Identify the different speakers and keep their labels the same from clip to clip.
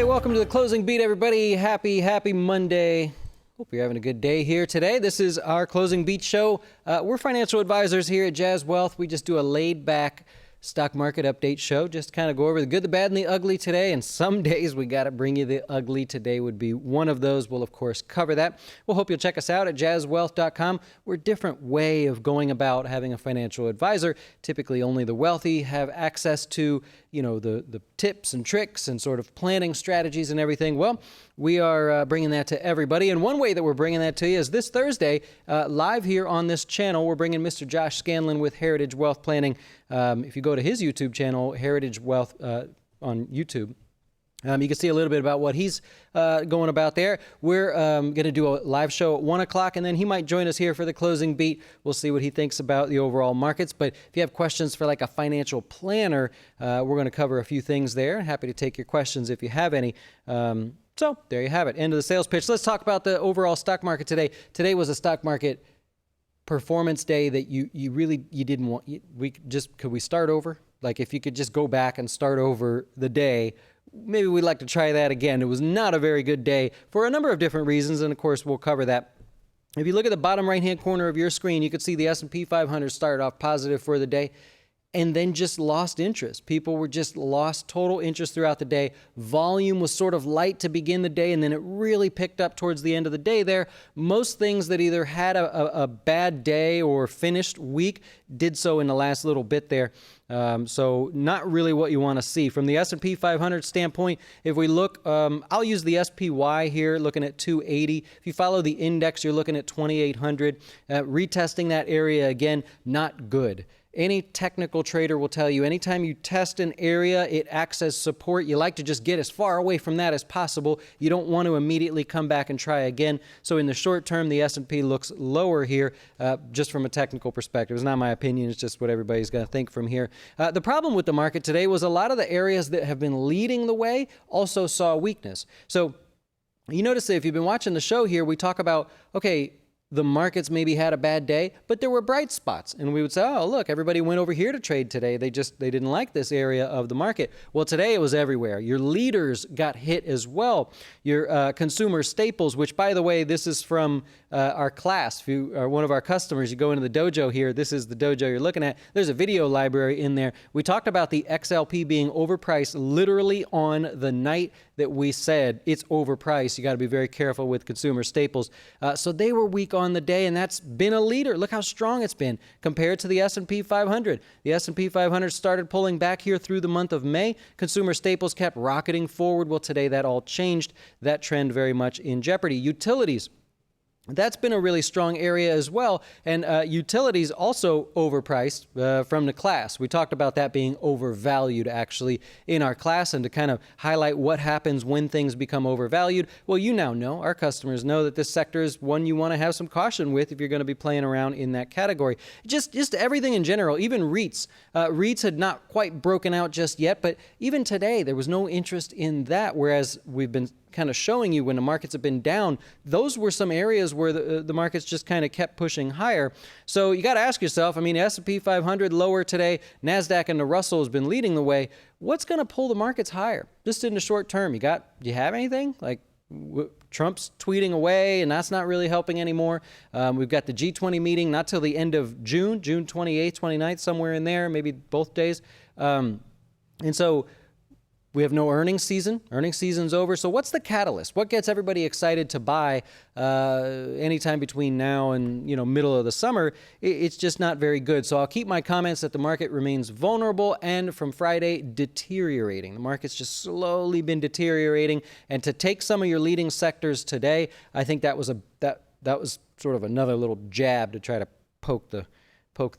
Speaker 1: welcome to the Closing Beat, everybody. Happy Monday. Hope you're having a good day here today. This is our Closing Beat show. We're financial advisors here at Jazz Wealth. We just do a laid-back stock market update show, just kind of go over the good, the bad, and the ugly today. And some days we got to bring you the ugly. Today would be one of those. We'll, of course, cover that. We'll hope you'll check us out at jazzwealth.com. We're a different way of going about having a financial advisor. Typically, only the wealthy have access to, the tips and tricks and sort of planning strategies and everything. Well, we are bringing that to everybody. And one way that we're bringing that to you is this Thursday, live here on this channel, we're bringing Mr. Josh Scanlon with Heritage Wealth Planning. If you go to his YouTube channel, Heritage Wealth on YouTube, you can see a little bit about what he's going about there. We're going to do a live show at 1 o'clock, and then he might join us here for the Closing Beat. We'll see what he thinks about the overall markets. But if you have questions for like a financial planner, we're going to cover a few things there. Happy to take your questions if you have any. So there you have it. End of the sales pitch. Let's talk about the overall stock market today. Today was a stock market performance day that you didn't want. Could we start over? Like if you could just go back and start over the day, maybe we'd like to try that again. It was not a very good day for a number of different reasons, and of course we'll cover that. If you look at the bottom right-hand corner of your screen, you can see the S&P 500 started off positive for the day and then just lost interest. People were just lost total interest throughout the day. Volume was sort of light to begin the day, and then it really picked up towards the end of the day there. Most things that either had a bad day or finished weak did so in the last little bit there. So not really what you want to see. From the S&P 500 standpoint, if we look, I'll use the SPY here, looking at 280. If you follow the index, you're looking at 2,800. Retesting that area again, not good. Any technical trader will tell you anytime you test an area, it acts as support. You like to just get as far away from that as possible. You don't want to immediately come back and try again. So in the short term, the S&P looks lower here just from a technical perspective. It's not my opinion. It's just what everybody's going to think from here. The problem with the market today was a lot of the areas that have been leading the way also saw weakness. So you notice that if you've been watching the show here, we talk about, okay, the markets maybe had a bad day, but there were bright spots. And we would say, oh, look, everybody went over here to trade today. They didn't like this area of the market. Well, today it was everywhere. Your leaders got hit as well. Your consumer staples, which, by the way, this is from our class. If you are one of our customers, you go into the dojo here. This is the dojo you're looking at. There's a video library in there. We talked about the XLP being overpriced literally on the night that we said it's overpriced. You got to be very careful with consumer staples. So they were weak on the day, and that's been a leader. Look how strong it's been compared to the S&P 500. The S&P 500 started pulling back here through the month of May. Consumer staples kept rocketing forward. Well, today that all changed. That trend very much in jeopardy. Utilities. That's been a really strong area as well, and utilities also overpriced from the class. We talked about that being overvalued actually in our class, and to kind of highlight what happens when things become overvalued. Well, you now know, our customers know that this sector is one you want to have some caution with if you're going to be playing around in that category. Just everything in general, even REITs. REITs had not quite broken out just yet, but even today there was no interest in that, whereas we've been kind of showing you when the markets have been down, those were some areas where the markets just kind of kept pushing higher. So you got to ask yourself, I mean, S&P 500 lower today, Nasdaq and the Russell has been leading the way. What's going to pull the markets higher? Just in the short term, do you have anything? Like Trump's tweeting away, and that's not really helping anymore. We've got the G20 meeting, not till the end of June 28th, 29th, somewhere in there, maybe both days. And so we have no earnings season. Earnings season's over. So what's the catalyst? What gets everybody excited to buy anytime between now and middle of the summer? It's just not very good. So I'll keep my comments that the market remains vulnerable and from Friday deteriorating. The market's just slowly been deteriorating. And to take some of your leading sectors today, I think that was that was sort of another little jab to try to poke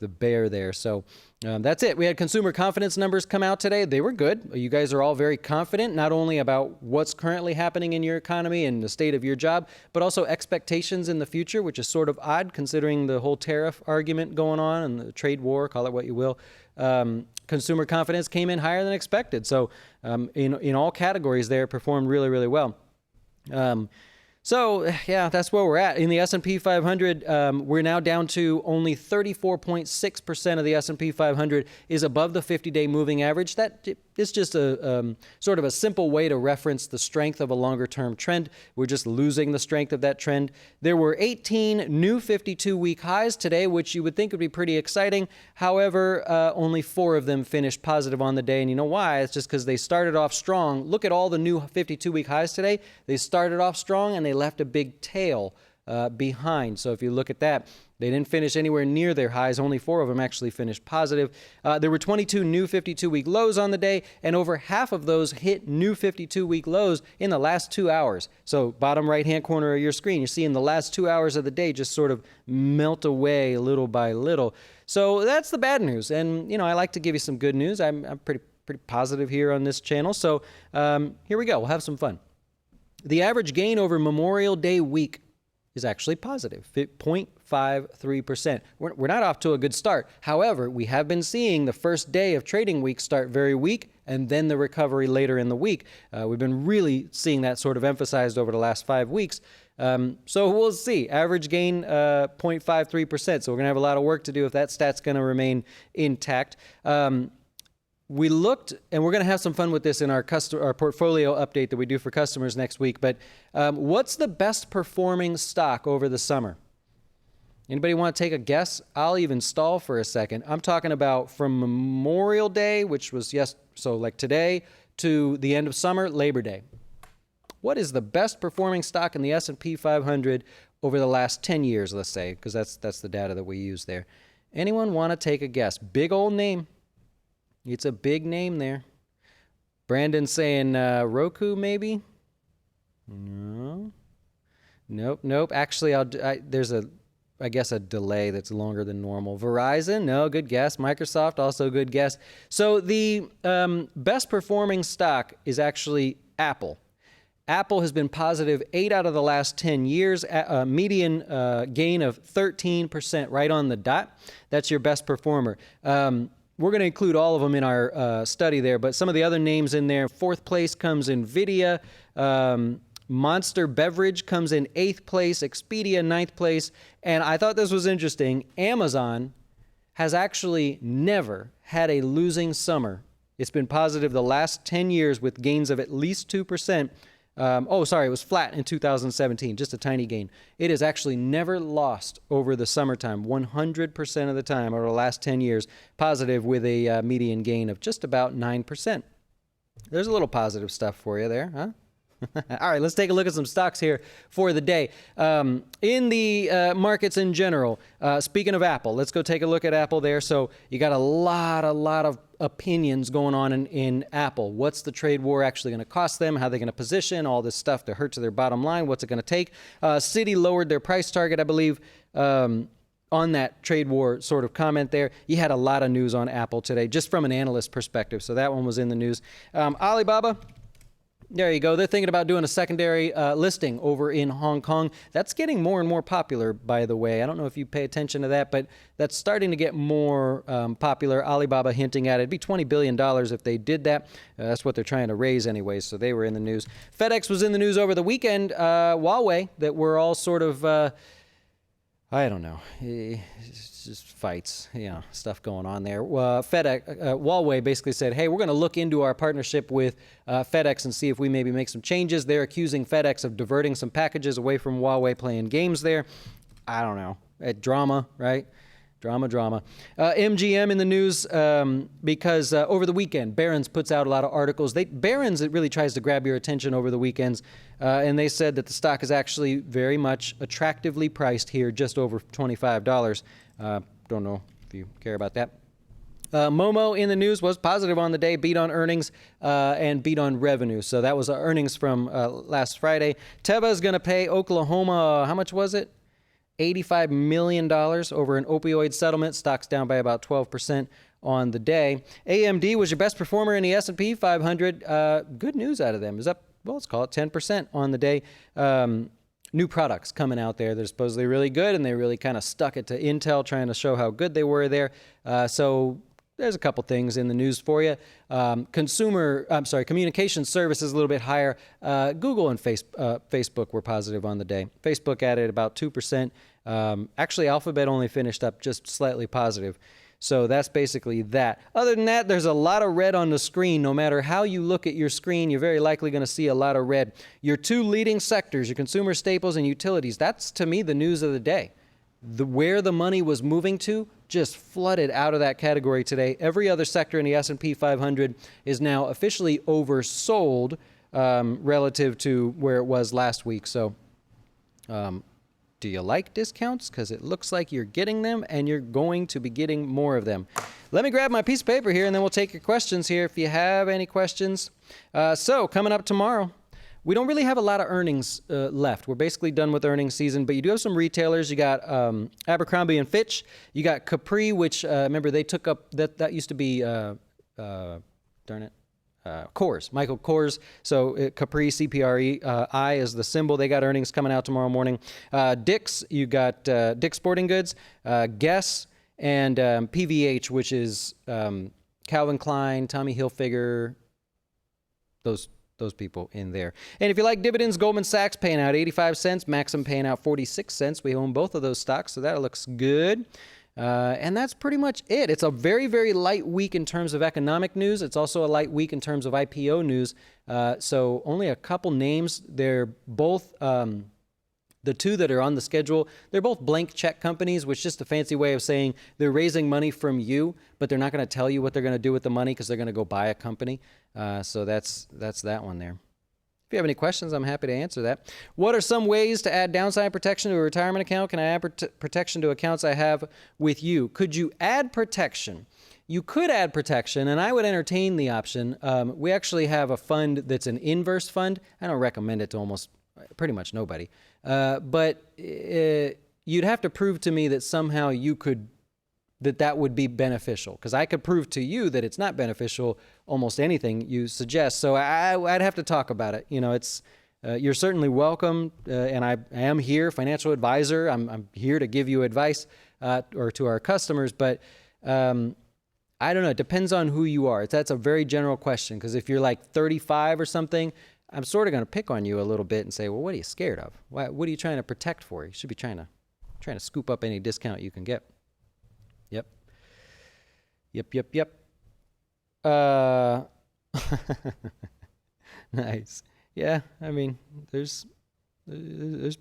Speaker 1: the bear there. So that's it. We had consumer confidence numbers come out today. They were good. You guys are all very confident, not only about what's currently happening in your economy and the state of your job, but also expectations in the future, which is sort of odd considering the whole tariff argument going on and the trade war, call it what you will. Consumer confidence came in higher than expected. So in all categories there, performed really, really well. So, yeah, that's where we're at. In the S&P 500, we're now down to only 34.6% of the S&P 500 is above the 50-day moving average. That it's just a sort of a simple way to reference the strength of a longer-term trend. We're just losing the strength of that trend. There were 18 new 52-week highs today, which you would think would be pretty exciting. However, only 4 of them finished positive on the day. And you know why? It's just because they started off strong. Look at all the new 52-week highs today. They started off strong and they left a big tail behind. So if you look at that, they didn't finish anywhere near their highs. Only 4 of them actually finished positive. There were 22 new 52-week lows on the day, and over half of those hit new 52-week lows in the last 2 hours. So bottom right-hand corner of your screen, you're seeing the last 2 hours of the day just sort of melt away little by little. So that's the bad news. And, I like to give you some good news. I'm pretty positive here on this channel. So here we go. We'll have some fun. The average gain over Memorial Day week is actually positive, 0.53%. We're not off to a good start. However, we have been seeing the first day of trading week start very weak and then the recovery later in the week. We've been really seeing that sort of emphasized over the last 5 weeks. So we'll see. Average gain 0.53%. So we're going to have a lot of work to do if that stat's going to remain intact. We looked, and we're going to have some fun with this in our portfolio update that we do for customers next week, but what's the best performing stock over the summer? Anybody want to take a guess? I'll even stall for a second. I'm talking about from Memorial Day, which was so like today, to the end of summer, Labor Day. What is the best performing stock in the S&P 500 over the last 10 years, let's say, because that's the data that we use there. Anyone want to take a guess? Big old name. It's a big name there. Brandon's saying Roku, maybe? No. Nope. Actually, there's I guess a delay that's longer than normal. Verizon? No, good guess. Microsoft? Also good guess. So the best performing stock is actually Apple. Apple has been positive 8 out of the last 10 years, a median gain of 13%, right on the dot. That's your best performer. We're going to include all of them in our study there, but some of the other names in there, 4th place comes NVIDIA, Monster Beverage comes in 8th place, Expedia 9th place, and I thought this was interesting. Amazon has actually never had a losing summer. It's been positive the last 10 years with gains of at least 2%. It was flat in 2017, just a tiny gain. It has actually never lost over the summertime, 100% of the time over the last 10 years, positive with a median gain of just about 9%. There's a little positive stuff for you there, huh? All right, let's take a look at some stocks here for the day. In the markets in general, speaking of Apple, let's go take a look at Apple there. So you got a lot of opinions going on in Apple. What's the trade war actually going to cost them? How are they going to position all this stuff to hurt to their bottom line? What's it going to take? Citi lowered their price target, I believe, on that trade war sort of comment there. You had a lot of news on Apple today, just from an analyst perspective. So that one was in the news. Alibaba. There you go. They're thinking about doing a secondary listing over in Hong Kong. That's getting more and more popular, by the way. I don't know if you pay attention to that, but that's starting to get more popular. Alibaba hinting at it. It'd be $20 billion if they did that. That's what they're trying to raise anyways, so they were in the news. FedEx was in the news over the weekend. Huawei, that were all sort of, I don't know. It's just fights, stuff going on there. Huawei basically said, hey, we're going to look into our partnership with FedEx and see if we maybe make some changes. They're accusing FedEx of diverting some packages away from Huawei playing games there. I don't know. Drama, right? Drama. MGM in the news because over the weekend, Barron's puts out a lot of articles. Barron's, it really tries to grab your attention over the weekends, and they said that the stock is actually very much attractively priced here, just over $25. Don't know if you care about that. Momo in the news was positive on the day, beat on earnings and beat on revenue. So that was earnings from last Friday. Teva is going to pay Oklahoma, how much was it? $85 million over an opioid settlement. Stock's down by about 12% on the day. AMD was your best performer in the S&P 500. Good news out of them. Is up, let's call it 10% on the day. New products coming out there. They're supposedly really good, and they really kind of stuck it to Intel, trying to show how good they were there. So there's a couple things in the news for you. Communication services a little bit higher. Google and Facebook were positive on the day. Facebook added about 2%. Actually, Alphabet only finished up just slightly positive. So that's basically that. Other than that, there's a lot of red on the screen. No matter how you look at your screen, you're very likely going to see a lot of red. Your two leading sectors, your consumer staples and utilities, that's to me the news of the day. Where the money was moving to just flooded out of that category today. Every other sector in the S&P 500 is now officially oversold relative to where it was last week. So do you like discounts? Because it looks like you're getting them, and you're going to be getting more of them. Let me grab my piece of paper here, and then we'll take your questions here if you have any questions. So coming up tomorrow, we don't really have a lot of earnings left. We're basically done with earnings season, but you do have some retailers. You got Abercrombie and Fitch. You got Capri, which, remember, they took up, that used to be, Kors, Michael Kors. So Capri, CPRE, I is the symbol. They got earnings coming out tomorrow morning. Dick's, you got Dick's Sporting Goods, Guess, and PVH, which is Calvin Klein, Tommy Hilfiger, those people in there. And if you like dividends, Goldman Sachs paying out 85 cents, Maxim paying out 46 cents. We own both of those stocks, so that looks good. And that's pretty much it. It's a very, very light week in terms of economic news. It's also a light week in terms of IPO news. So only a couple names. They're both, the two that are on the schedule, they're both blank check companies, which is just a fancy way of saying they're raising money from you, but they're not going to tell you what they're going to do with the money because they're going to go buy a company. So that's that one there. If you have any questions, I'm happy to answer that. What are some ways to add downside protection to a retirement account? Can I add protection to accounts I have with you? Could you add protection? You could add protection, and I would entertain the option. We actually have a fund that's an inverse fund. I don't recommend it to pretty much nobody. But you'd have to prove to me that somehow you could that would be beneficial, because I could prove to you that it's not beneficial almost anything you suggest. So I'd have to talk about it. You know, it's you're certainly welcome, and I am here, financial advisor. I'm here to give you advice or to our customers, but I don't know. It depends on who you are. That's a very general question, because if you're like 35 or something, I'm sort of going to pick on you a little bit and say, well, what are you scared of? What are you trying to protect for? You should be trying to scoop up any discount you can get. Yep. Nice. Yeah, I mean, there's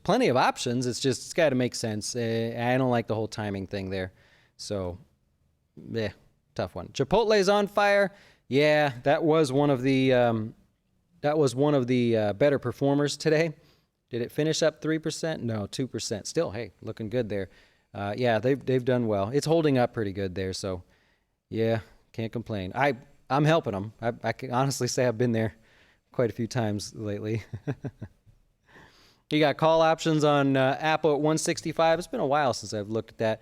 Speaker 1: plenty of options. It's got to make sense. I don't like the whole timing thing there. So, yeah, tough one. Chipotle's on fire. Yeah, that was one of the better performers today. Did it finish up 3%? No, 2%. Still, hey, looking good there. Yeah, they've done well. It's holding up pretty good there. So, yeah, can't complain. I'm helping them. I can honestly say I've been there quite a few times lately. You got call options on Apple at 165. It's been a while since I've looked at that.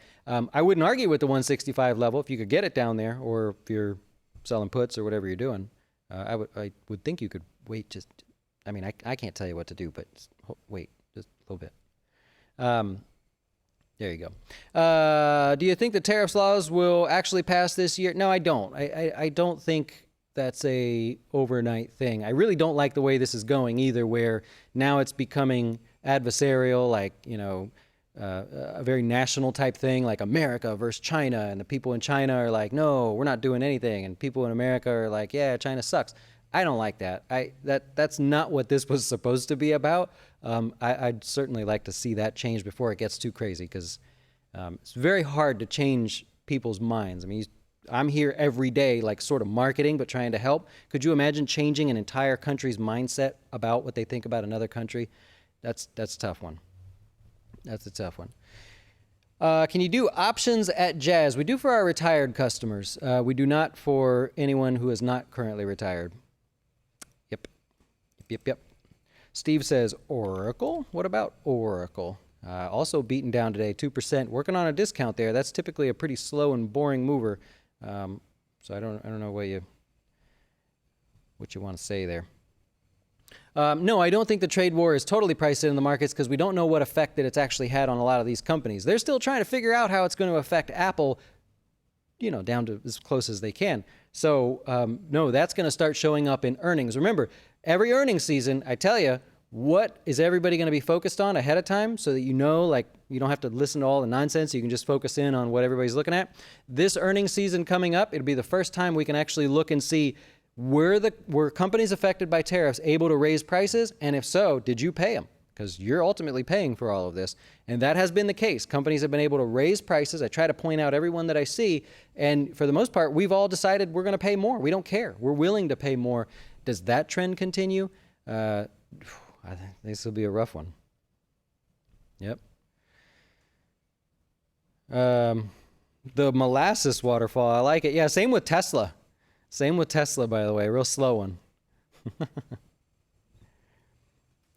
Speaker 1: I wouldn't argue with the 165 level if you could get it down there, or if you're selling puts or whatever you're doing. I would think you could wait just. I mean, I can't tell you what to do, but wait just a little bit. There you go. Do you think the tariffs laws will actually pass this year? No, I don't. I don't think that's a overnight thing. I really don't like the way this is going either, where now it's becoming adversarial, like, you know, a very national type thing, like America versus China, and the people in China are like, no, we're not doing anything, and people in America are like, yeah, China sucks. I don't like that. That's not what this was supposed to be about. I'd certainly like to see that change before it gets too crazy, because it's very hard to change people's minds. I mean, I'm here every day, like sort of marketing, but trying to help. Could you imagine changing an entire country's mindset about what they think about another country? That's a tough one. That's a tough one. Can you do options at Jazz? We do for our retired customers. We do not for anyone who is not currently retired. Yep. Steve says, Oracle? What about Oracle? Also beaten down today, 2%. Working on a discount there. That's typically a pretty slow and boring mover. So I don't know what you want to say there. No, I don't think the trade war is totally priced in the markets, because we don't know what effect that it's actually had on a lot of these companies. They're still trying to figure out how it's going to affect Apple, you know, down to as close as they can. So, no, that's going to start showing up in earnings. Remember, every earnings season, I tell you, what is everybody going to be focused on ahead of time so that you know, like, you don't have to listen to all the nonsense. You can just focus in on what everybody's looking at. This earnings season coming up, it'll be the first time we can actually look and see were companies affected by tariffs able to raise prices? And if so, did you pay them? Because you're ultimately paying for all of this. And that has been the case. Companies have been able to raise prices. I try to point out every one that I see. And for the most part, we've all decided we're going to pay more. We don't care. We're willing to pay more. Does that trend continue? I think this will be a rough one. Yep. The molasses waterfall, I like it. Yeah, same with Tesla. Same with Tesla, by the way. Real slow one.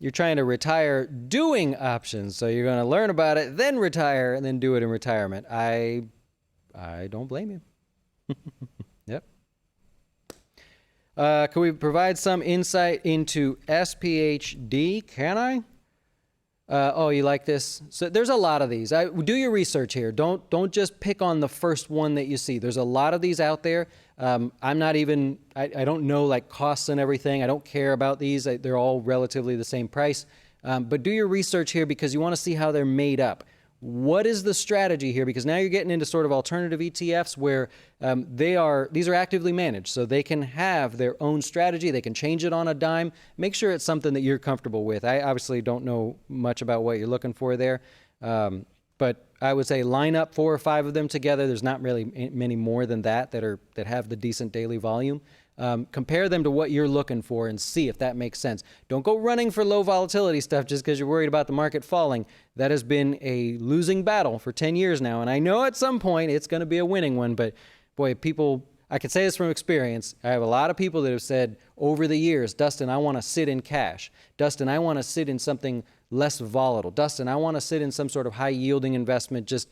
Speaker 1: You're trying to retire doing options. So you're going to learn about it, then retire, and then do it in retirement. I don't blame you. Yep. Can we provide some insight into SPHD? Can I? Oh, you like this? So there's a lot of these. Do your research here. Don't just pick on the first one that you see. There's a lot of these out there. I'm not even, I don't know like costs and everything. I don't care about these. They're all relatively the same price. But do your research here because you want to see how they're made up. What is the strategy here? Because now you're getting into sort of alternative ETFs where these are actively managed. So they can have their own strategy. They can change it on a dime. Make sure it's something that you're comfortable with. I obviously don't know much about what you're looking for there. But I would say line up 4 or 5 of them together. There's not really many more than that have the decent daily volume. Compare them to what you're looking for and see if that makes sense. Don't go running for low volatility stuff just because you're worried about the market falling. That has been a losing battle for 10 years now. And I know at some point it's going to be a winning one. But boy, I can say this from experience. I have a lot of people that have said over the years, Dustin, I want to sit in cash. Dustin, I want to sit in something less volatile. Dustin, I want to sit in some sort of high yielding investment, just,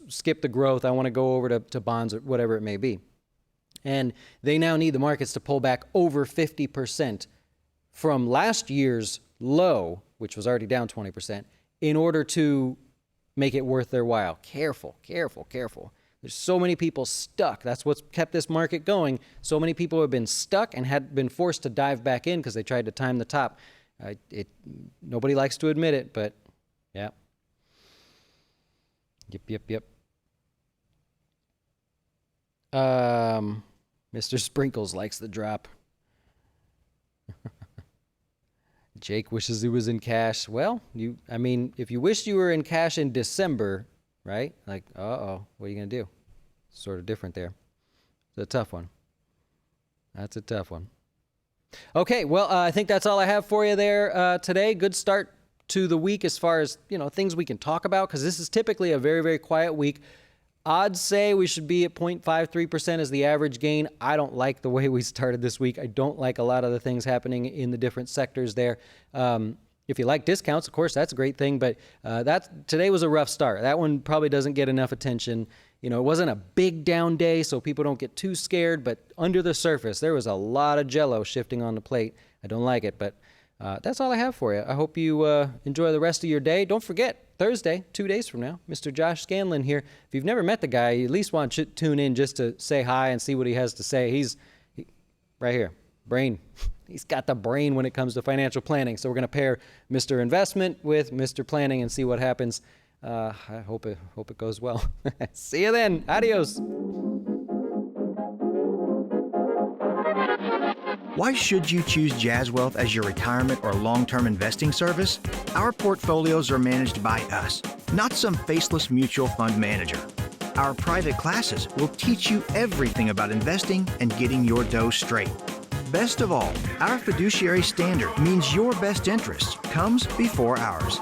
Speaker 1: skip the growth. I want to go over to bonds or whatever it may be. And they now need the markets to pull back over 50% from last year's low, which was already down 20%, in order to make it worth their while. Careful, careful, careful. There's so many people stuck. That's what's kept this market going. So many people have been stuck and had been forced to dive back in because they tried to time the top. Nobody likes to admit it, but yeah. Yep. Mr. Sprinkles likes the drop. Jake wishes he was in cash. Well, if you wished you were in cash in December, right? Like, what are you going to do? Sort of different there. It's a tough one. That's a tough one. Okay, well, I think that's all I have for you there today. Good start to the week as far as, things we can talk about, because this is typically a very, very quiet week. Odds say we should be at 0.53% as the average gain. I don't like the way we started this week. I don't like a lot of the things happening in the different sectors there. If you like discounts, of course, that's a great thing. But today was a rough start. That one probably doesn't get enough attention. It wasn't a big down day, so people don't get too scared. But under the surface, there was a lot of jello shifting on the plate. I don't like it, but that's all I have for you. I hope you enjoy the rest of your day. Don't forget, Thursday, 2 days from now, Mr. Josh Scanlon here. If you've never met the guy, you at least want to tune in just to say hi and see what he has to say. He's right here, brain. He's got the brain when it comes to financial planning. So we're going to pair Mr. Investment with Mr. Planning and see what happens. I hope it goes well. See you then. Adios.
Speaker 2: Why should you choose Jazz Wealth as your retirement or long-term investing service? Our portfolios are managed by us, not some faceless mutual fund manager. Our private classes will teach you everything about investing and getting your dough straight. Best of all, our fiduciary standard means your best interest comes before ours.